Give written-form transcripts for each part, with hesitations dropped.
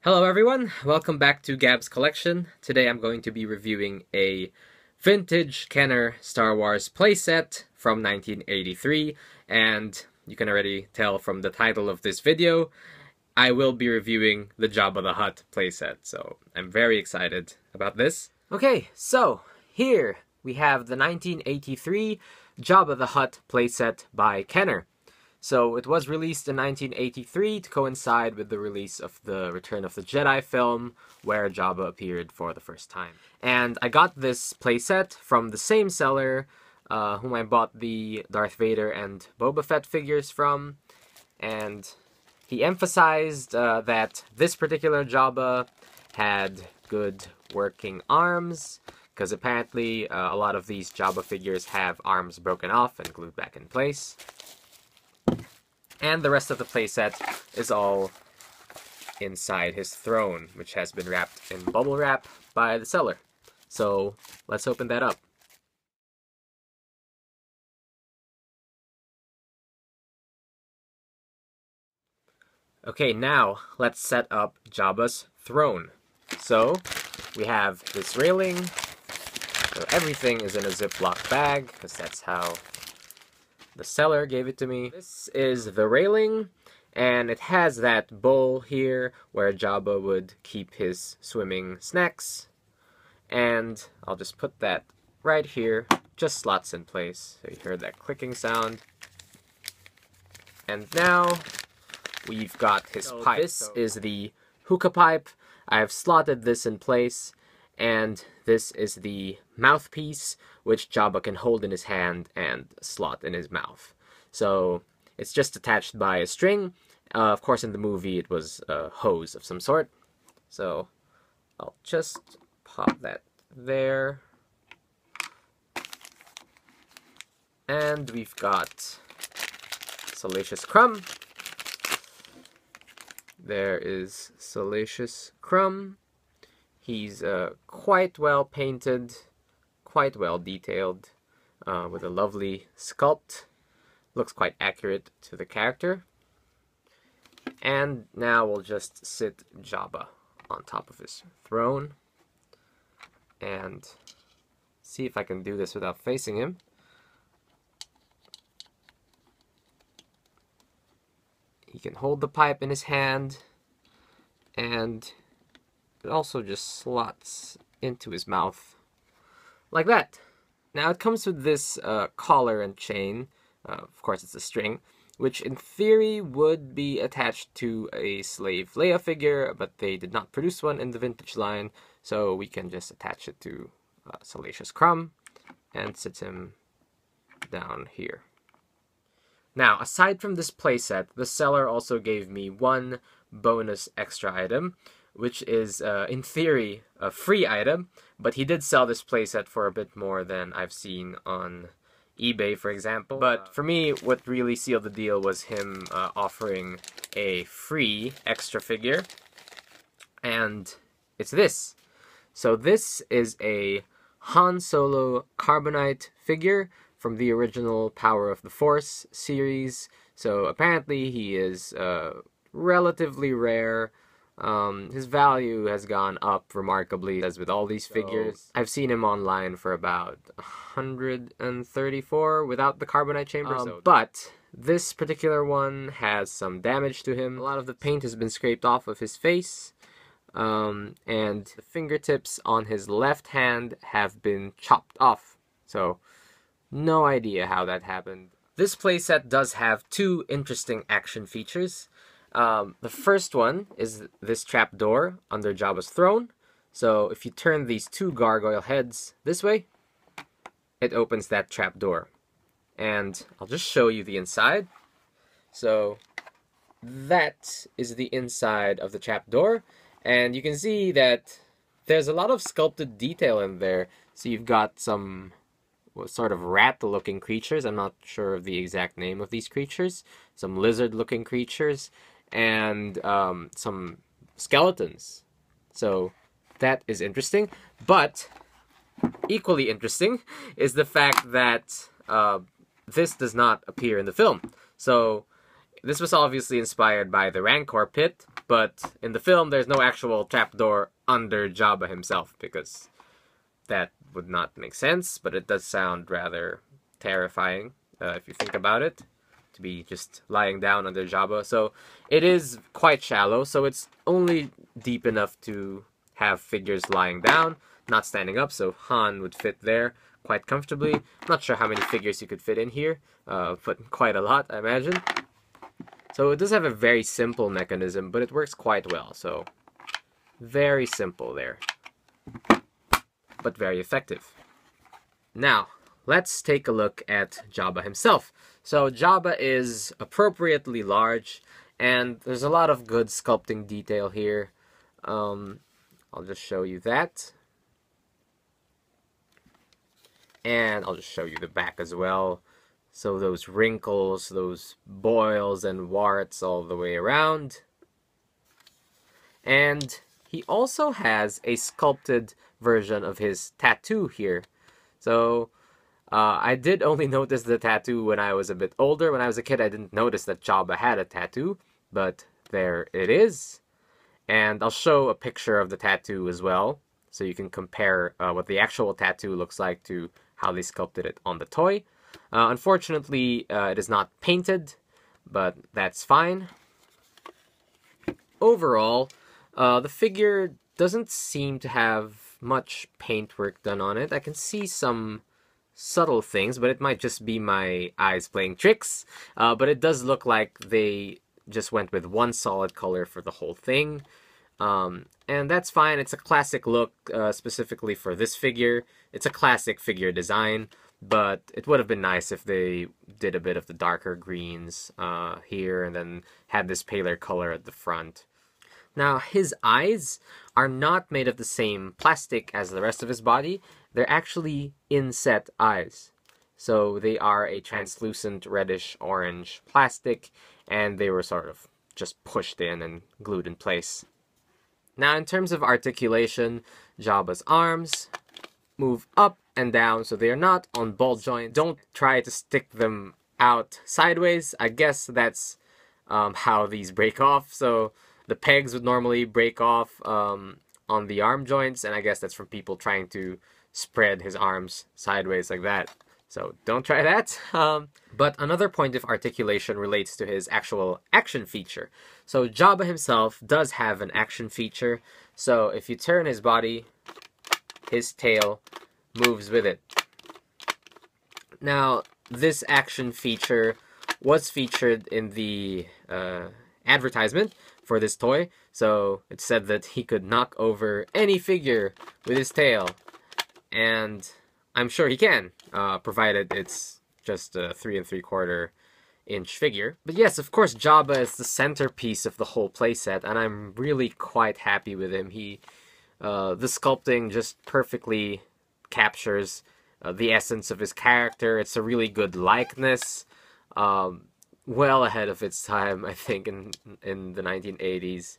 Hello everyone, welcome back to Gab's Collection. Today I'm going to be reviewing a vintage Kenner Star Wars playset from 1983, and you can already tell from the title of this video, I will be reviewing the Jabba the Hutt playset, so I'm very excited about this. Okay, so here we have the 1983 Jabba the Hutt playset by Kenner. So it was released in 1983 to coincide with the release of the Return of the Jedi film, where Jabba appeared for the first time. And I got this playset from the same seller whom I bought the Darth Vader and Boba Fett figures from. And he emphasized that this particular Jabba had good working arms, because apparently a lot of these Jabba figures have arms broken off and glued back in place. And the rest of the playset is all inside his throne, which has been wrapped in bubble wrap by the seller. So let's open that up. Okay, now let's set up Jabba's throne. So we have this railing. So everything is in a Ziploc bag, because that's how the seller gave it to me. This is the railing, and it has that bowl here where Jabba would keep his swimming snacks. And I'll just put that right here, just slots in place. So you heard that clicking sound. And now we've got his pipe. This is the Hookah Pipe. I have slotted this in place. And this is the mouthpiece, which Jabba can hold in his hand and slot in his mouth. So it's just attached by a string. Of course, in the movie, it was a hose of some sort. So I'll just pop that there. And we've got Salacious Crumb. There is Salacious Crumb. He's quite well painted, quite well detailed, with a lovely sculpt. Looks quite accurate to the character. And now we'll just sit Jabba on top of his throne. And see if I can do this without facing him. He can hold the pipe in his hand, and it also just slots into his mouth like that. Now it comes with this collar and chain. Of course it's a string, which in theory would be attached to a Slave Leia figure, but they did not produce one in the vintage line, so we can just attach it to Salacious Crumb and sit him down here. Now, aside from this playset, the seller also gave me one bonus extra item, which is, in theory, a free item, but he did sell this playset for a bit more than I've seen on eBay, for example. But for me, what really sealed the deal was him offering a free extra figure, and it's this. So this is a Han Solo Carbonite figure from the original Power of the Force series. So apparently he is relatively rare. His value has gone up remarkably, as with all these figures. I've seen him online for about 134 without the Carbonite chamber. But this particular one has some damage to him. A lot of the paint has been scraped off of his face. And the fingertips on his left hand have been chopped off. So no idea how that happened. This playset does have two interesting action features. The first one is this trapdoor under Jabba's throne. So if you turn these two gargoyle heads this way, it opens that trapdoor. And I'll just show you the inside. So that is the inside of the trapdoor. And you can see that there's a lot of sculpted detail in there. So you've got some sort of rat-looking creatures. I'm not sure of the exact name of these creatures. Some lizard-looking creatures. And some skeletons. So that is interesting. But equally interesting is the fact that this does not appear in the film. So this was obviously inspired by the Rancor pit, but in the film there's no actual trapdoor under Jabba himself, because that would not make sense, but it does sound rather terrifying if you think about it, to be just lying down under Jabba. So it is quite shallow, so it's only deep enough to have figures lying down, not standing up, so Han would fit there quite comfortably. I'm not sure how many figures you could fit in here, but quite a lot, I imagine. So it does have a very simple mechanism, but it works quite well, so very simple there, but very effective. Now, let's take a look at Jabba himself. So Jabba is appropriately large, and there's a lot of good sculpting detail here. I'll just show you that. And I'll just show you the back as well. So those wrinkles, those boils and warts all the way around. And he also has a sculpted version of his tattoo here. So I did only notice the tattoo when I was a bit older. When I was a kid, I didn't notice that Jabba had a tattoo, but there it is. And I'll show a picture of the tattoo as well, so you can compare what the actual tattoo looks like to how they sculpted it on the toy. Unfortunately, it is not painted, but that's fine. Overall, the figure doesn't seem to have much paintwork done on it. I can see some subtle things, but it might just be my eyes playing tricks. But it does look like they just went with one solid color for the whole thing. And that's fine. It's a classic look, specifically for this figure. It's a classic figure design, but it would have been nice if they did a bit of the darker greens here and then had this paler color at the front. Now, his eyes are not made of the same plastic as the rest of his body. They're actually inset eyes. So they are a translucent reddish-orange plastic, and they were sort of just pushed in and glued in place. Now, in terms of articulation, Jabba's arms move up and down, so they are not on ball joints. Don't try to stick them out sideways. I guess that's how these break off. So the pegs would normally break off on the arm joints, and I guess that's from people trying to spread his arms sideways like that. So don't try that. But another point of articulation relates to his actual action feature. So Jabba himself does have an action feature. So if you turn his body, his tail moves with it. Now, this action feature was featured in the advertisement for this toy. So it said that he could knock over any figure with his tail. And I'm sure he can, provided it's just a 3 3/4 inch figure. But yes, of course, Jabba is the centerpiece of the whole playset, and I'm really quite happy with him. The sculpting just perfectly captures the essence of his character. It's a really good likeness, well ahead of its time, I think, in the 1980s,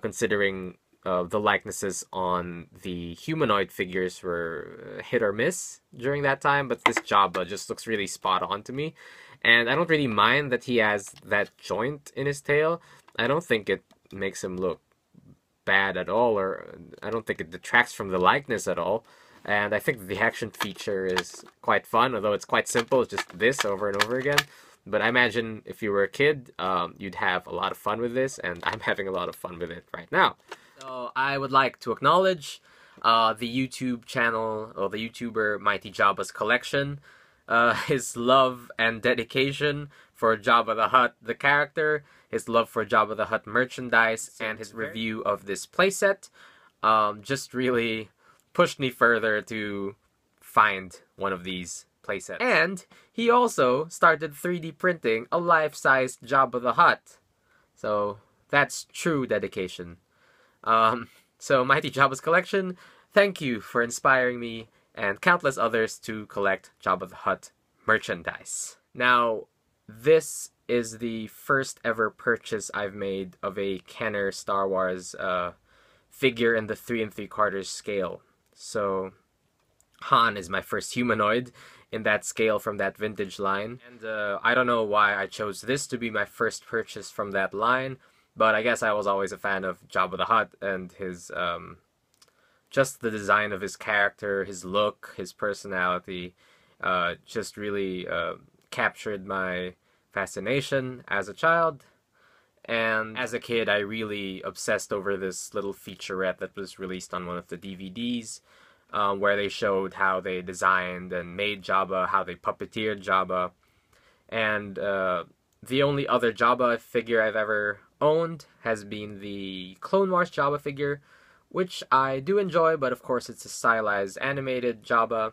considering the likenesses on the humanoid figures were hit or miss during that time, but this Jabba just looks really spot on to me. And I don't really mind that he has that joint in his tail. I don't think it makes him look bad at all, or I don't think it detracts from the likeness at all. And I think the action feature is quite fun, although it's quite simple. It's just this over and over again. But I imagine if you were a kid, you'd have a lot of fun with this, and I'm having a lot of fun with it right now. So I would like to acknowledge the YouTube channel, or the YouTuber Mighty Jabba's Collection, his love and dedication for Jabba the Hutt, the character, his love for Jabba the Hutt merchandise, and his review of this playset just really pushed me further to find one of these playsets. And he also started 3D printing a life-sized Jabba the Hutt. So that's true dedication. So Mighty Jabba's Collection, thank you for inspiring me and countless others to collect Jabba the Hutt merchandise. Now, this is the first ever purchase I've made of a Kenner Star Wars figure in the 3 3/4 scale. So Han is my first humanoid in that scale from that vintage line. And I don't know why I chose this to be my first purchase from that line, But I guess I was always a fan of Jabba the Hutt and his just the design of his character, his look, his personality, just really captured my fascination as a child. And as a kid, I really obsessed over this little featurette that was released on one of the DVDs, where they showed how they designed and made Jabba, how they puppeteered Jabba. And the only other Jabba figure I've ever owned has been the Clone Wars Jabba figure, which I do enjoy, but of course it's a stylized animated Jabba,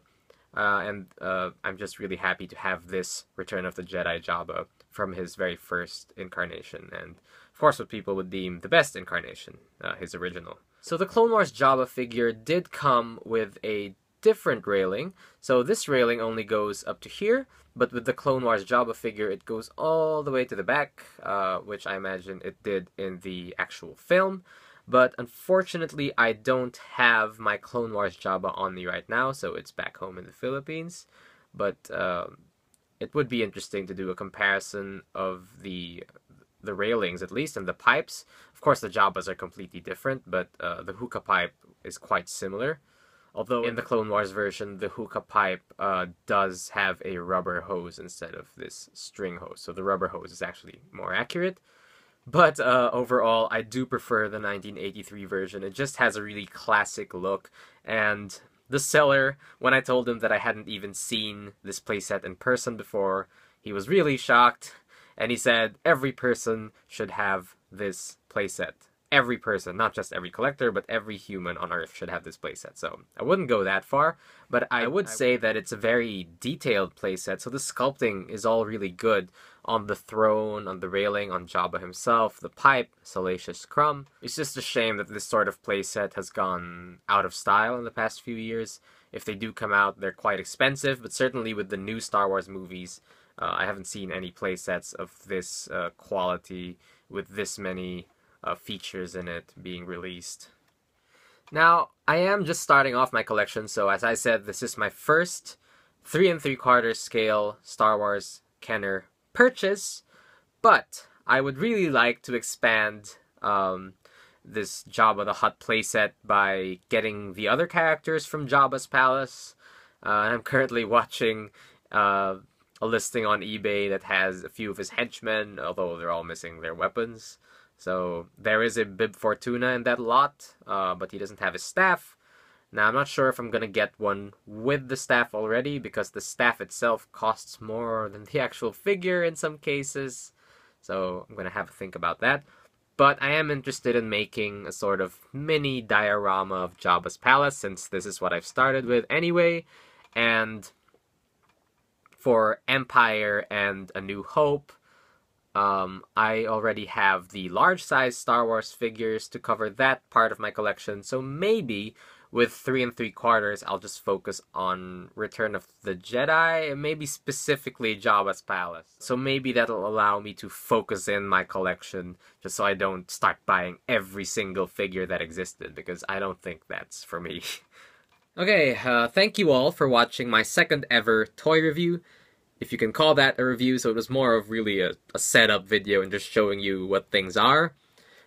and I'm just really happy to have this Return of the Jedi Jabba from his very first incarnation, and of course what people would deem the best incarnation, his original. So the Clone Wars Jabba figure did come with a different railing, so this railing only goes up to here, but with the Clone Wars Jabba figure it goes all the way to the back, which I imagine it did in the actual film. But unfortunately, I don't have my Clone Wars Jabba on me right now, so it's back home in the Philippines. But it would be interesting to do a comparison of the railings, at least, and the pipes. Of course, the Jabbas are completely different, but the Hookah Pipe is quite similar. Although in the Clone Wars version, the Hookah Pipe does have a rubber hose instead of this string hose. So the rubber hose is actually more accurate. But overall, I do prefer the 1983 version. It just has a really classic look. And the seller, when I told him that I hadn't even seen this playset in person before, he was really shocked. And he said every person should have this playset. Every person, not just every collector, but every human on Earth should have this playset. So I wouldn't go that far, but I would say that it's a very detailed playset. So the sculpting is all really good on the throne, on the railing, on Jabba himself, the pipe, Salacious Crumb. It's just a shame that this sort of playset has gone out of style in the past few years. If they do come out, they're quite expensive, but certainly with the new Star Wars movies, I haven't seen any playsets of this quality with this many features in it being released. Now, I am just starting off my collection, so as I said, this is my first 3 3/4 scale Star Wars Kenner purchase, but I would really like to expand this Jabba the Hutt playset by getting the other characters from Jabba's palace. I'm currently watching a listing on eBay that has a few of his henchmen, although they're all missing their weapons. So there is a Bib Fortuna in that lot, but he doesn't have his staff. Now I'm not sure if I'm gonna get one with the staff already, because the staff itself costs more than the actual figure in some cases. So I'm gonna have to think about that. But I am interested in making a sort of mini diorama of Jabba's palace, since this is what I've started with anyway. And for Empire and A New Hope, I already have the large-size Star Wars figures to cover that part of my collection, so maybe with 3 3/4, I'll just focus on Return of the Jedi, and maybe specifically Jabba's Palace. So maybe that'll allow me to focus in my collection, just so I don't start buying every single figure that existed, because I don't think that's for me. Okay, thank you all for watching my second ever toy review, if you can call that a review. So it was more of really a setup video and just showing you what things are.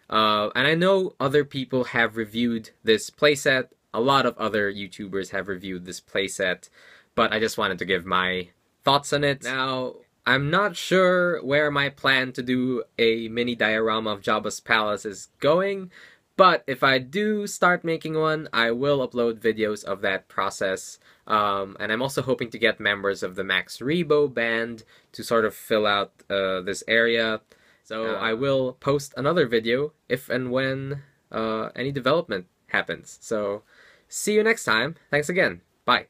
And I know other people have reviewed this playset. A lot of other YouTubers have reviewed this playset, but I just wanted to give my thoughts on it. Now, I'm not sure where my plan to do a mini diorama of Jabba's palace is going, but if I do start making one, I will upload videos of that process. And I'm also hoping to get members of the Max Rebo band to sort of fill out this area. So I will post another video if and when any development happens. So see you next time. Thanks again. Bye.